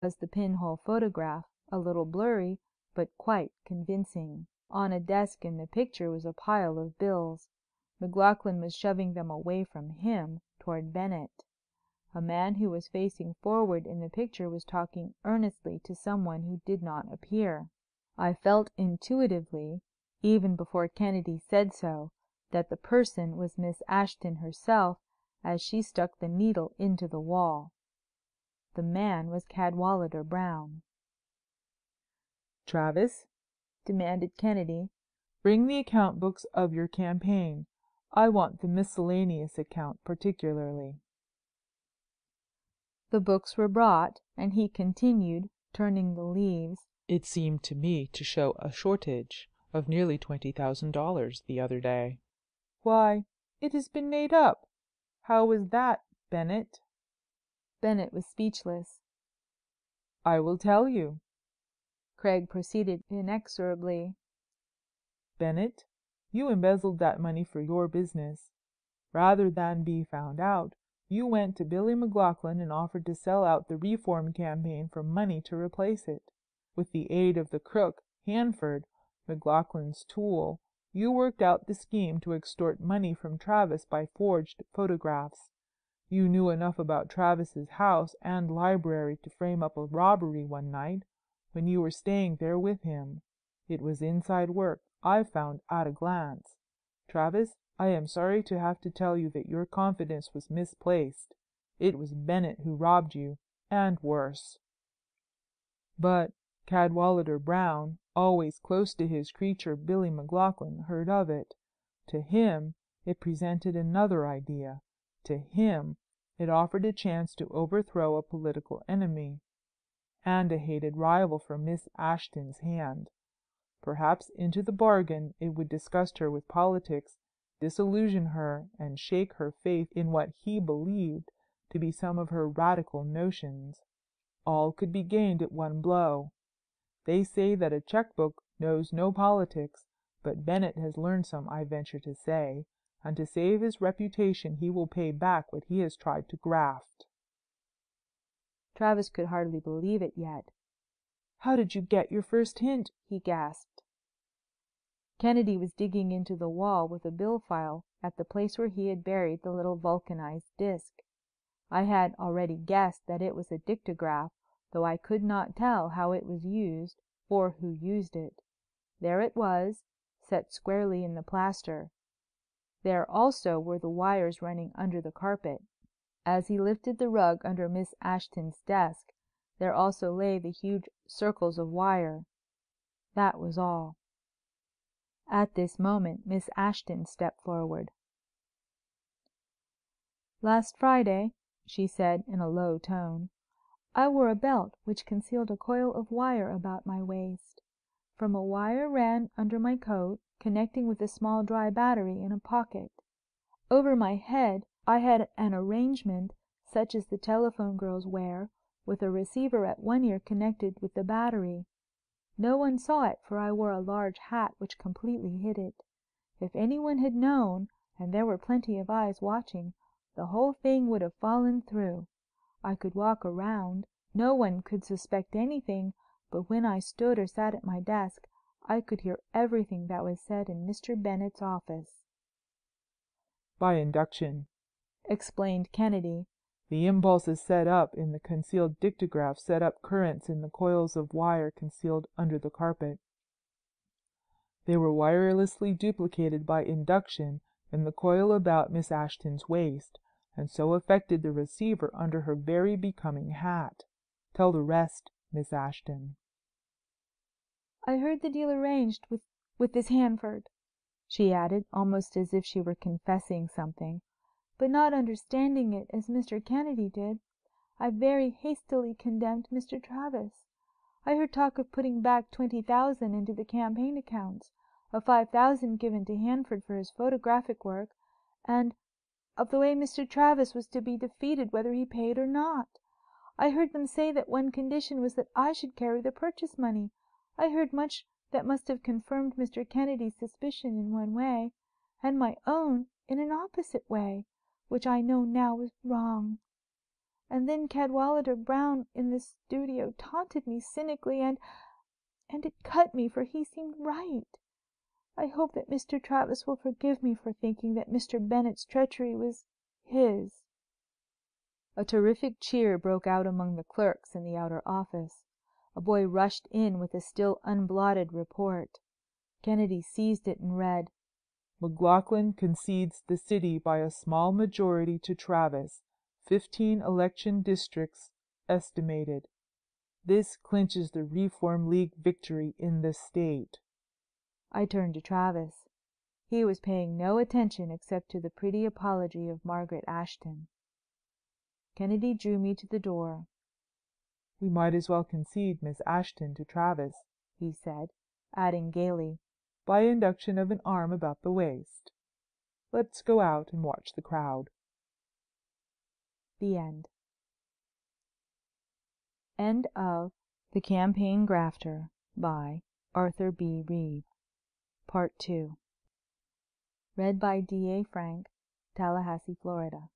was the pinhole photograph, a little blurry, but quite convincing. On a desk in the picture was a pile of bills. McLaughlin was shoving them away from him toward Bennett. A man who was facing forward in the picture was talking earnestly to someone who did not appear. I felt intuitively, even before Kennedy said so, that the person was Miss Ashton herself as she stuck the needle into the wall. The man was Cadwallader Brown. "Travis," demanded Kennedy, "bring the account books of your campaign. I want the miscellaneous account particularly." The books were brought, and he continued, turning the leaves. "It seemed to me to show a shortage of nearly $20,000 the other day." "Why, it has been made up. How was that, Bennett?" Bennett was speechless. "I will tell you," Craig proceeded inexorably. "Bennett, you embezzled that money for your business. Rather than be found out, you went to Billy McLaughlin and offered to sell out the reform campaign for money to replace it. With the aid of the crook, Hanford, McLaughlin's tool, you worked out the scheme to extort money from Travis by forged photographs. You knew enough about Travis's house and library to frame up a robbery one night when you were staying there with him. It was inside work, I found at a glance. Travis, I am sorry to have to tell you that your confidence was misplaced. It was Bennett who robbed you, and worse." But Cadwallader Brown, always close to his creature Billy McLaughlin, heard of it. To him it presented another idea. To him it offered a chance to overthrow a political enemy, and a hated rival for Miss Ashton's hand. Perhaps into the bargain it would disgust her with politics, disillusion her, and shake her faith in what he believed to be some of her radical notions. All could be gained at one blow. They say that a checkbook knows no politics, but Bennett has learned some, I venture to say, and to save his reputation he will pay back what he has tried to graft. Travis could hardly believe it yet. "How did you get your first hint?" he gasped. Kennedy was digging into the wall with a bill file at the place where he had buried the little vulcanized disc. I had already guessed that it was a dictograph, though I could not tell how it was used or who used it. There it was, set squarely in the plaster. There also were the wires running under the carpet. As he lifted the rug under Miss Ashton's desk, there also lay the huge circles of wire. That was all. At this moment Miss Ashton stepped forward. "Last Friday," she said in a low tone, "I wore a belt which concealed a coil of wire about my waist. From a wire ran under my coat, connecting with a small dry battery in a pocket. Over my head I had an arrangement such as the telephone girls wear, with a receiver at one ear connected with the battery. No one saw it, for I wore a large hat which completely hid it. If anyone had known, and there were plenty of eyes watching, the whole thing would have fallen through. I could walk around. No one could suspect anything, but when I stood or sat at my desk, I could hear everything that was said in Mr. Bennett's office." "By induction," explained Kennedy. "The impulses set up in the concealed dictograph set up currents in the coils of wire concealed under the carpet. They were wirelessly duplicated by induction in the coil about Miss Ashton's waist, and so affected the receiver under her very becoming hat. Tell the rest, Miss Ashton." "I heard the deal arranged with this Hanford," she added, almost as if she were confessing something, "but not understanding it as Mr. Kennedy did, I very hastily condemned Mr. Travis. I heard talk of putting back 20,000 into the campaign accounts, of 5,000 given to Hanford for his photographic work, and of the way Mr. Travis was to be defeated whether he paid or not. I heard them say that one condition was that I should carry the purchase money. I heard much that must have confirmed Mr. Kennedy's suspicion in one way, and my own in an opposite way, which I know now was wrong. And then Cadwallader Brown in the studio taunted me cynically, and it cut me, for he seemed right. I hope that Mr. Travis will forgive me for thinking that Mr. Bennet's treachery was his." A terrific cheer broke out among the clerks in the outer office. A boy rushed in with a still unblotted report. Kennedy seized it and read: McLaughlin concedes the city by a small majority to Travis. 15 election districts estimated. This clinches the Reform League victory in the state. I turned to Travis. He was paying no attention except to the pretty apology of Margaret Ashton. Kennedy drew me to the door. We might as well concede Miss Ashton to Travis, he said, adding gaily, by induction of an arm about the waist. Let's go out and watch the crowd. The end. End of The Campaign Grafter by Arthur B. Reeve. Part 2. Read by D.A. Frank, Tallahassee, Florida.